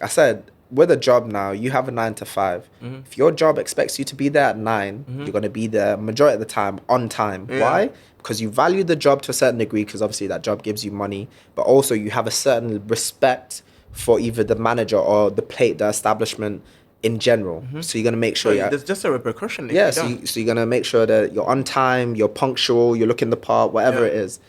I said, with a job now, you have a 9 to 5. If your job expects you to be there at 9, you're going to be there majority of the time on time. Yeah. Why? Because you value the job to a certain degree because obviously that job gives you money, but also you have a certain respect for either the manager or the establishment in general. So you're going to make sure There's just a repercussion. if yeah, you so, don't. so you're going to make sure that you're on time, you're punctual, you're looking the part, whatever Yeah. it is.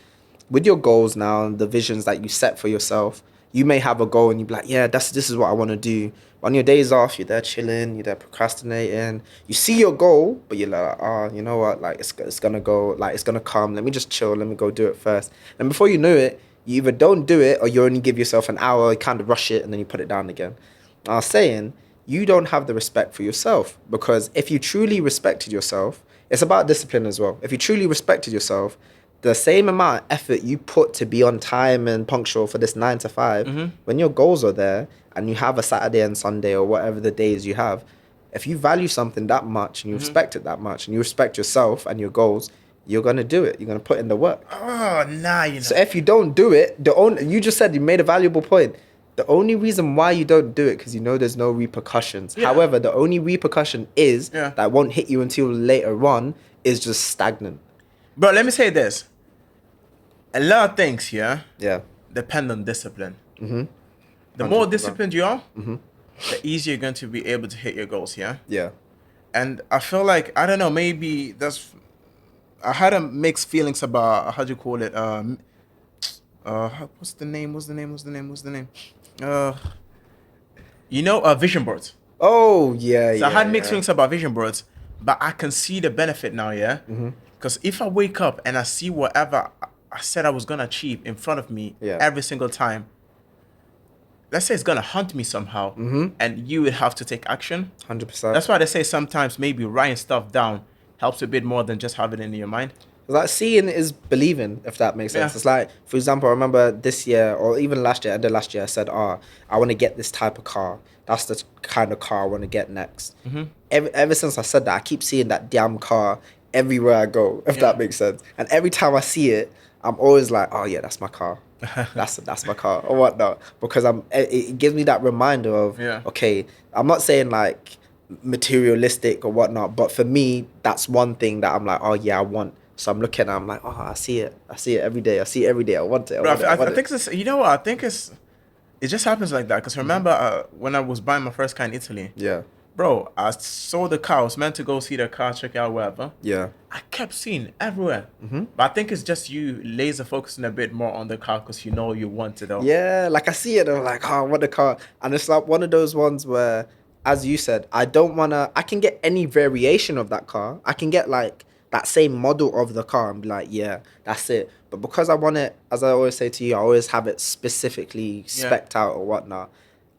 With your goals now and the visions that you set for yourself, you may have a goal and you be like, yeah, this is what I want to do. On your days off, you're there chilling, you're there procrastinating. You see your goal, but you're like, oh, you know what? Like, it's going to go, like, it's going to come. Let me just chill. Let me go do it first. And before you know it, you either don't do it or you only give yourself an hour, you kind of rush it, and then you put it down again. I was saying, you don't have the respect for yourself because if you truly respected yourself, it's about discipline as well. If you truly respected yourself, the same amount of effort you put to be on time and punctual for this 9 to 5, when your goals are there and you have a Saturday and Sunday or whatever the days you have, if you value something that much and you respect it that much and you respect yourself and your goals, you're going to do it. You're going to put in the work. Oh, nah, you know. So if you don't do it, you just said you made a valuable point. The only reason why you don't do it because you know there's no repercussions. Yeah. However, the only repercussion is Yeah. that won't hit you until later on is just stagnant. Bro, let me say this. A lot of things, yeah, Yeah. depend on discipline. The 100%. more disciplined you are, the easier you're going to be able to hit your goals, yeah? Yeah. And I feel like, I don't know, maybe I had a mixed feelings about, how do you call it? What's the name? Vision boards. Oh, yeah, So I had mixed feelings about vision boards, but I can see the benefit now, yeah? Because if I wake up and I see whatever I said I was going to achieve in front of me Yeah. every single time, let's say it's going to hunt me somehow, and you would have to take action. 100%. That's why they say sometimes maybe writing stuff down helps a bit more than just having it in your mind. Like seeing is believing, if that makes sense. Yeah. It's like, for example, I remember this year or even last year, end of last year, I said, I want to get this type of car. That's the kind of car I want to get next. Ever since I said that, I keep seeing that damn car everywhere I go, if that makes sense. And every time I see it, I'm always like, oh yeah, that's my car. That's my car or whatnot. Because it gives me that reminder of, okay, I'm not saying like materialistic or whatnot, but for me, that's one thing that I'm like, oh yeah, I want. So I'm looking, I'm like, oh, I see it every day. I see it every day. I want it. Bro, I think it's, you know what? I think it just happens like that. Because remember when I was buying my first car in Italy, Yeah. bro, I saw the car. I was meant to go see the car, check it out, whatever. Yeah. I kept seeing it everywhere. But I think it's just you laser focusing a bit more on the car because you know you want it. Yeah, like I see it, I'm like, oh, I want the car. And it's like one of those ones where, as you said, I can get any variation of that car. I can get like that same model of the car and be like, yeah, that's it. But because I want it, as I always say to you, I always have it specifically spec'd out or whatnot.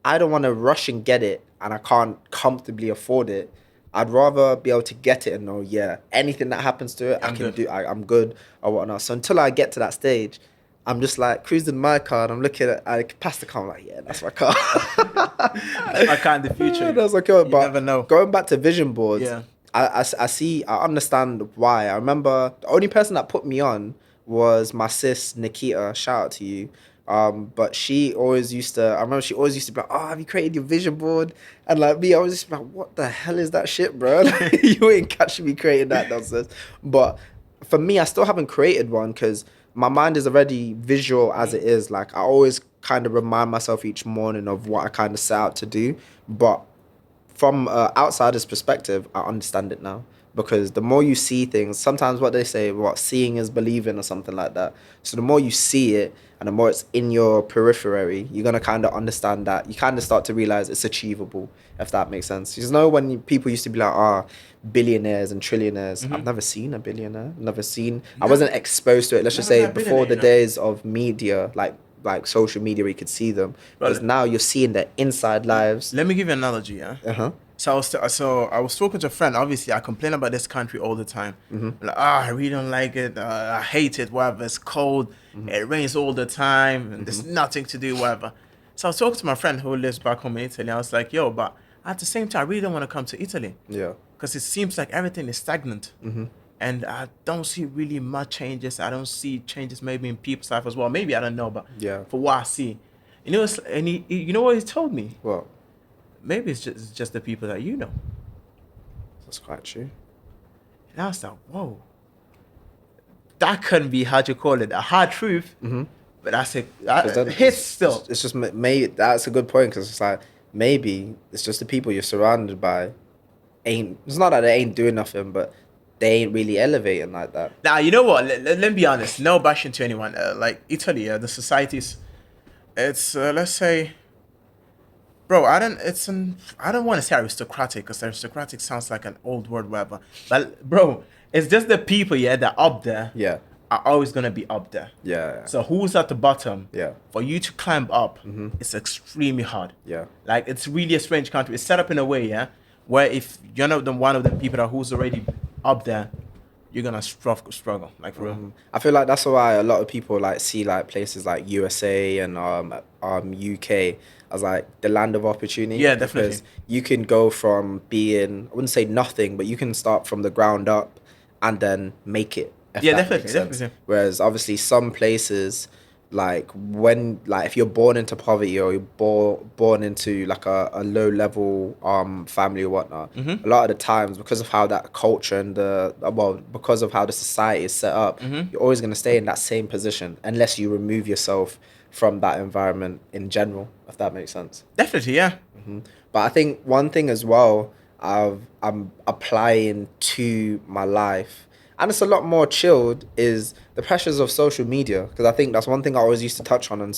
I don't want to rush and get it and I can't comfortably afford it. I'd rather be able to get it and know, yeah, anything that happens to it, I'm good or whatnot. So until I get to that stage, I'm just like cruising my car and I'm looking at, I pass the car, I'm like, yeah, that's my car. That's my car in the future. That's my car. You But never know. going back to vision boards, Yeah. I understand why. I remember the only person that put me on was my sis, Nikita. Shout out to you. But she always used to, I remember she always used to be like, oh, have you created your vision board? And like me, I was just like, what the hell is that shit, bro? Like, you ain't catching me creating that nonsense. But for me, I still haven't created one because my mind is already visual as it is. Like I always kind of remind myself each morning of what I kind of set out to do. But from an outsider's perspective, I understand it now. Because the more you see things, sometimes what they say, what seeing is believing or something like that. So the more you see it and the more it's in your periphery, you're going to kind of understand that. You kind of start to realize it's achievable, if that makes sense. You know, when people used to be like, billionaires and trillionaires. I've never seen a billionaire. I wasn't exposed to it. Let's just say before the days of media, like social media where you could see them. Because now you're seeing their inside lives. Let me give you an analogy, yeah? Uh-huh. So I was talking to a friend. Obviously, I complain about this country all the time. Like, I really don't like it. I hate it. Whatever. It's cold. It rains all the time. And there's nothing to do. Whatever. So I was talking to my friend who lives back home in Italy. I was like, yo, but at the same time, I really don't want to come to Italy. Yeah. Because it seems like everything is stagnant. And I don't see really much changes. I don't see changes maybe in people's life as well. Maybe, I don't know. But Yeah. for what I see. You know, you know what he told me? Well, Maybe it's just the people that you know. that's quite true. And I was like, whoa. That couldn't be, how do you call it, a hard truth. But it hits still. It's just maybe that's a good point because it's like maybe it's just the people you're surrounded by it's not that they ain't doing nothing, but they ain't really elevating like that. Now, you know what? Let me be honest. No bashing to anyone. Like Italy, the societies, it's, let's say, bro, I don't want to say aristocratic because aristocratic sounds like an old word, whatever. But, bro, it's just the people, yeah, that are up there. Yeah. Are always going to be up there. Yeah. So who's at the bottom? Yeah. For you to climb up, it's extremely hard. Yeah. Like, it's really a strange country. It's set up in a way, yeah, where if you're not one of the people who's already up there, you're going to struggle, like for real. I feel like that's why a lot of people like see like places like USA and UK as like the land of opportunity. Yeah, definitely. Because you can go from being, I wouldn't say nothing, but you can start from the ground up and then make it. Yeah, definitely. Whereas obviously some places, like if you're born into poverty or you're born into like a low level family or whatnot, a lot of the times because of how that culture and because of how the society is set up, you're always going to stay in that same position unless you remove yourself from that environment in general, if that makes sense. Definitely, yeah. But I think one thing as well I'm applying to my life, and it's a lot more chilled, is the pressures of social media. Because I think that's one thing I always used to touch on in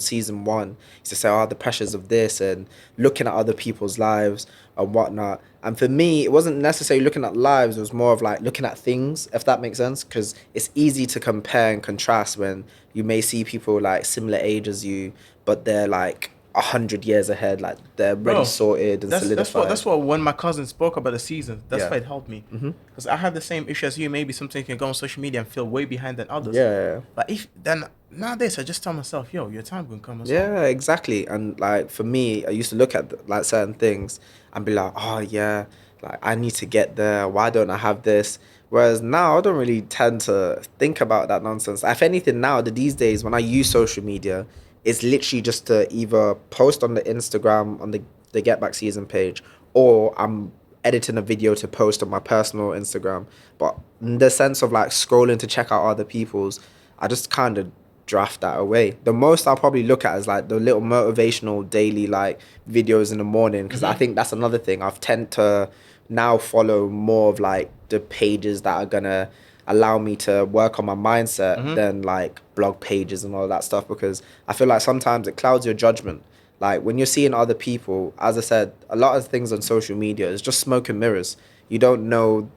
season 1. Is to say, the pressures of this and looking at other people's lives and whatnot. And for me, it wasn't necessarily looking at lives. It was more of like looking at things, if that makes sense. Because it's easy to compare and contrast when you may see people like similar age as you, but they're like 100 years ahead, like they're already sorted and solidified. That's what when my cousin spoke about the season, that's Yeah. why it helped me. Because I have the same issue as you. Maybe something you can go on social media and feel way behind than others. Yeah. But then nowadays I just tell myself, yo, your time gonna come as well. Yeah, exactly. And like for me, I used to look at like certain things and be like, oh yeah, like I need to get there. Why don't I have this? Whereas now I don't really tend to think about that nonsense. If anything, now these days when I use social media, it's literally just to either post on the Instagram on the Get Back Season page, or I'm editing a video to post on my personal Instagram. But in the sense of like scrolling to check out other people's, I just kind of draft that away. The most I'll probably look at is like the little motivational daily like videos in the morning, because I think that's another thing. I've tend to now follow more of like the pages that are gonna allow me to work on my mindset than like blog pages and all that stuff, because I feel like sometimes it clouds your judgment. Like when you're seeing other people, as I said, a lot of things on social media is just smoke and mirrors. You don't know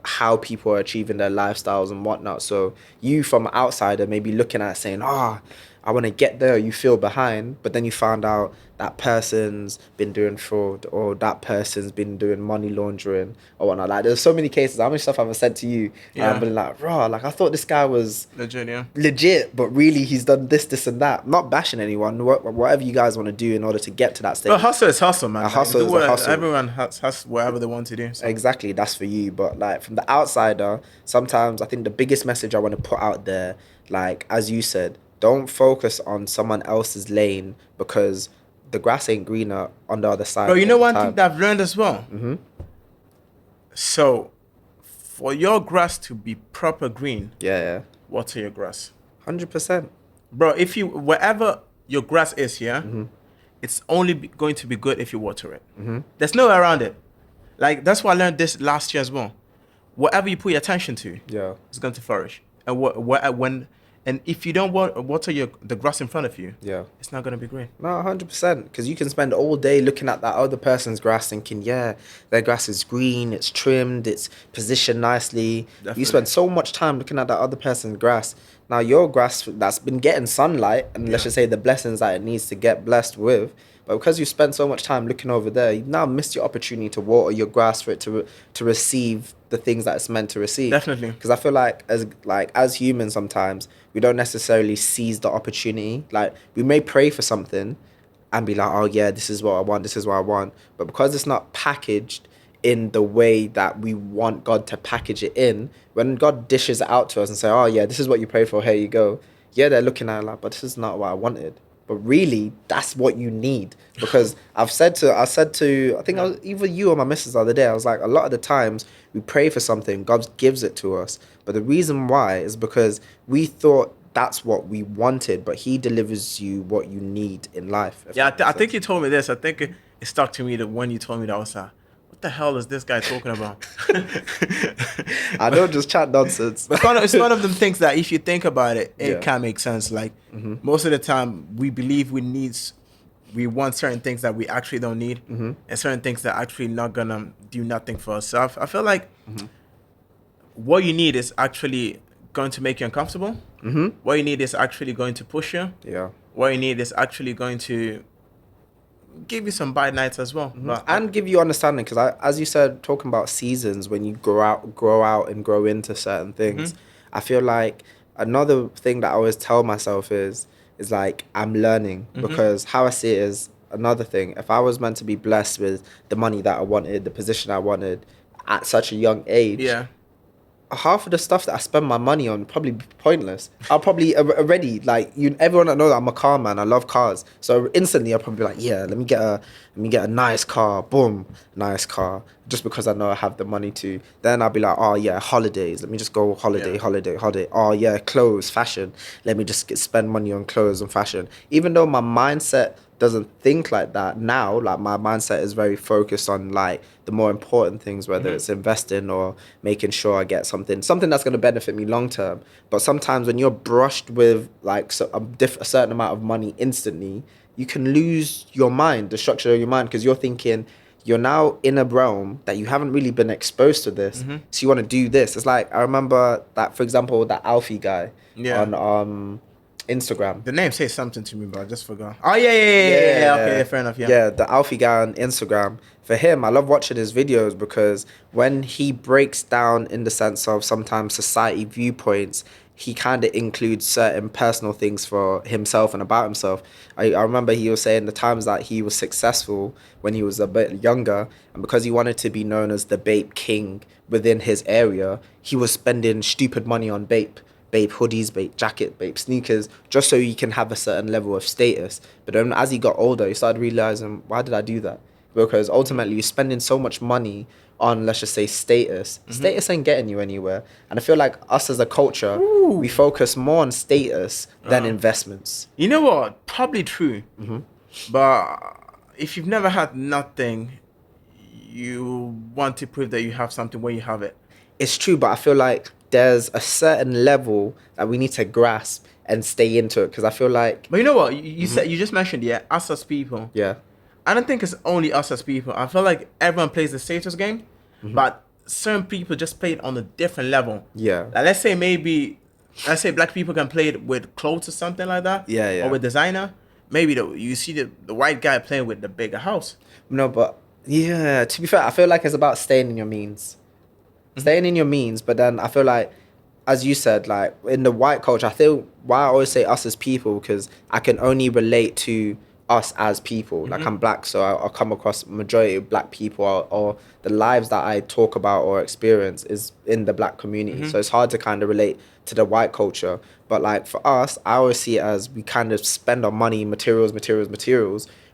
how people are achieving their lifestyles and whatnot. So you from an outsider may be looking at it saying, I want to get there, you feel behind, but then you found out that person's been doing fraud or that person's been doing money laundering or whatnot. Like, there's so many cases. How much stuff have I said to you? And I've been like, raw, like, I thought this guy was Legit, yeah. legit, but really he's done this, and that. Not bashing anyone, whatever you guys want to do in order to get to that stage. But hustle is hustle, man. A hustle Do is a what- hustle. Everyone has whatever they want to do. So. Exactly, that's for you. But like from the outsider, sometimes I think the biggest message I want to put out there, like as you said, don't focus on someone else's lane because the grass ain't greener on the other side. Bro, you all know the one time. thing that I've learned as well? Mm-hmm. So, for your grass to be proper green, Yeah, water your grass. 100%. Bro, if you, wherever your grass is here, Mm-hmm. it's only going to be good if you water it. There's no way around it. Like, that's why I learned this last year as well. Whatever you put your attention to, Yeah, it's going to flourish. And if you don't water the grass in front of you, yeah. it's not going to be green. No, 100%. Because you can spend all day looking at that other person's grass thinking, yeah, their grass is green, it's trimmed, it's positioned nicely. Definitely. You spend so much time looking at that other person's grass. Now, your grass that's been getting sunlight, and let's just say the blessings that it needs to get blessed with, but because you spend so much time looking over there, you've now missed your opportunity to water your grass for it to receive the things that it's meant to receive. Definitely. Because I feel like as humans sometimes we don't necessarily seize the opportunity. Like we may pray for something and be like, oh yeah, this is what I want, this is what I want. But because it's not packaged in the way that we want God to package it in, when God dishes it out to us and say, oh yeah, this is what you prayed for, here you go. Yeah, they're looking at it like, but this is not what I wanted. But really, that's what you need. Because I think I was either you or my missus the other day, I was like, a lot of the times we pray for something, God gives it to us. But the reason why is because we thought that's what we wanted, but he delivers you what you need in life. if Yeah, that I makes think sense. you told me this. I think it stuck to me that when you told me that, I was like, what the hell is this guy talking about? I don't just chat nonsense. It's one of them things that if you think about it, it Yeah. can make sense. Like most of the time, we believe we want certain things that we actually don't need, and certain things that actually not gonna do nothing for us. So I feel like what you need is actually going to make you uncomfortable. What you need is actually going to push you. Yeah. What you need is actually going to give you some bad nights as well. But And give you understanding, because as you said, talking about seasons, when you grow out and grow into certain things, I feel like another thing that I always tell myself is like I'm learning, because how I see it is another thing. If I was meant to be blessed with the money that I wanted, the position I wanted at such a young age, yeah, half of the stuff that I spend my money on probably be pointless. I'll probably already everyone that knows I'm a car man. I love cars, so instantly I'll probably be like, yeah, let me get a nice car. Boom, nice car. Just because I know I have the money to. Then I'll be like, oh yeah, holidays. Let me just go holiday. Oh yeah, clothes, fashion. Let me just spend money on clothes and fashion. Even though my mindset doesn't think like that now, like my mindset is very focused on like the more important things, whether it's investing or making sure I get something that's going to benefit me long term. But sometimes when you're brushed with like a certain amount of money instantly, you can lose your mind, the structure of your mind, because you're thinking you're now in a realm that you haven't really been exposed to this. So you want to do this. It's like, I remember that, for example, that Alfie guy on Instagram. the name says something to me, but I just forgot. Oh yeah. Okay, fair enough. Yeah, the Alfie guy on Instagram. For him, I love watching his videos because when he breaks down in the sense of sometimes society viewpoints, he kind of includes certain personal things for himself and about himself. I remember he was saying the times that he was successful when he was a bit younger, and because he wanted to be known as the Bape King within his area, he was spending stupid money on Bape hoodies, Bape jacket, Bape sneakers, just so he can have a certain level of status. But then as he got older, he started realizing, why did I do that? Because ultimately you're spending so much money on, let's just say, status. Status ain't getting you anywhere. And I feel like us as a culture, we focus more on status than investments. You know what? Probably true. But if you've never had nothing, you want to prove that you have something when you have it. It's true, but I feel like there's a certain level that we need to grasp and stay into it, because I feel like, But you know what? You said, you just mentioned, us as people. yeah, I don't think it's only us as people. I feel like everyone plays the status game, but certain people just play it on a different level. yeah, Like, let's say maybe let's say black people can play it with clothes or something like that. Yeah, yeah. Or with designer. Maybe you see the white guy playing with the bigger house. No, but yeah, to be fair, I feel like it's about staying in your means. Staying in your means, but then I feel like, as you said, like in the white culture, I feel why I always say us as people, because I can only relate to us as people. Like I'm black, so I'll come across majority of black people, or the lives that I talk about or experience is in the black community. So it's hard to kind of relate to the white culture. But like for us, I always see it as we kind of spend our money, materials,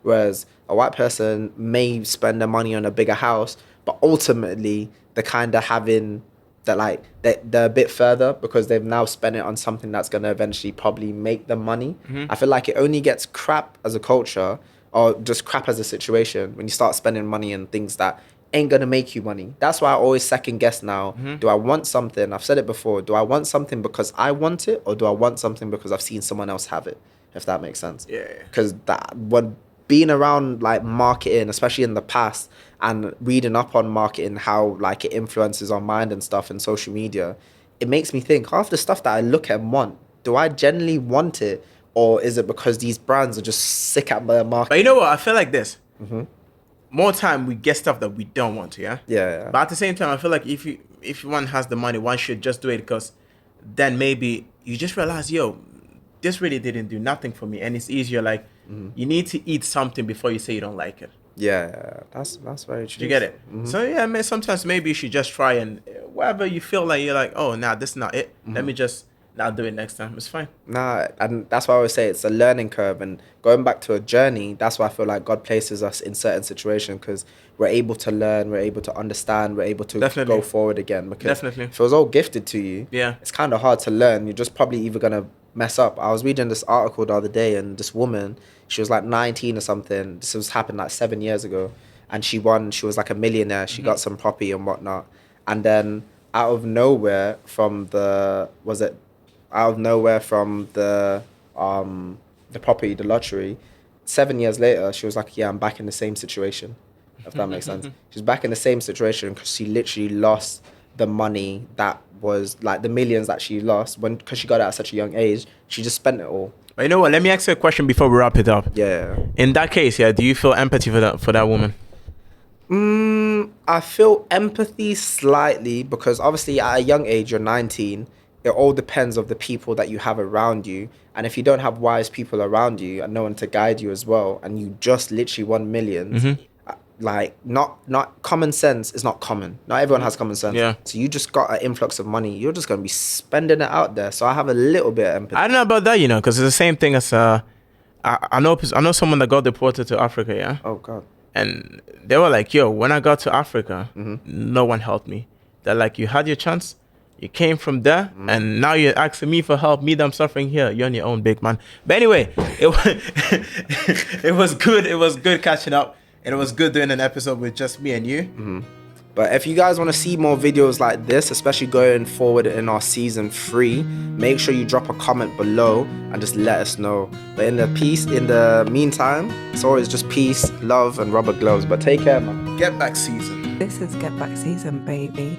whereas a white person may spend their money on a bigger house, but ultimately they're kind of having that, like they're a bit further because they've now spent it on something that's going to eventually probably make them money. I feel like it only gets crap as a culture, or just crap as a situation, when you start spending money on things that ain't going to make you money. That's why I always second guess now. Do I want something? I've said it before. Do I want something because I want it, or do I want something because I've seen someone else have it? If that makes sense. Yeah. Because that, when being around like marketing, especially in the past, and reading up on marketing, how like it influences our mind and stuff, and social media, it makes me think, half the stuff that I look at and want, do I genuinely want it, or is it because these brands are just sick at their marketing? But you know what? I feel like this. More time we get stuff that we don't want to, yeah? Yeah. But at the same time, I feel like if one has the money, one should just do it, because then maybe you just realize, yo, this really didn't do nothing for me, and it's easier. Like you need to eat something before you say you don't like it. Yeah, that's very true. You get it? So yeah, man, sometimes maybe you should just try, and whatever you feel like you're like, oh, nah, this is not it. Let me just not do it next time. It's fine. Nah, and that's why I always say it's a learning curve, and going back to a journey. That's why I feel like God places us in certain situations, because we're able to learn, we're able to understand, we're able to Definitely. go forward again. Because Definitely. if it was all gifted to you, Yeah. it's kind of hard to learn. You're just probably either gonna mess up. I was reading this article the other day, and this woman, she was like 19 or something. This was happened like 7 years ago, and she won. She was like a millionaire. She got some property and whatnot, and then out of nowhere from the property, the lottery, 7 years later, she was like, yeah, I'm back in the same situation, if that makes sense. She's back in the same situation because she literally lost the money that was like the millions that she lost because she got it at such a young age. She just spent it all. But you know what? Let me ask you a question before we wrap it up. Yeah. In that case, yeah, do you feel empathy for that woman? I feel empathy slightly, because obviously at a young age, you're 19. It all depends of the people that you have around you. And if you don't have wise people around you and no one to guide you as well, and you just literally won millions, like not common sense is not common. Not everyone has common sense. Yeah. So you just got an influx of money. You're just going to be spending it out there. So I have a little bit of empathy. I don't know about that, you know, because it's the same thing as I know someone that got deported to Africa, yeah. Oh God. And they were like, yo, when I got to Africa, no one helped me. They're like, you had your chance, you came from there, and now you're asking me for help, me that I'm suffering here. You're on your own, big man. But anyway, it was good. It was good catching up. And it was good doing an episode with just me and you. But if you guys want to see more videos like this, especially going forward in our season 3, make sure you drop a comment below and just let us know. But in the meantime, it's always just peace, love, and rubber gloves. But take care, man. Get back season. This is Get Back Season, baby.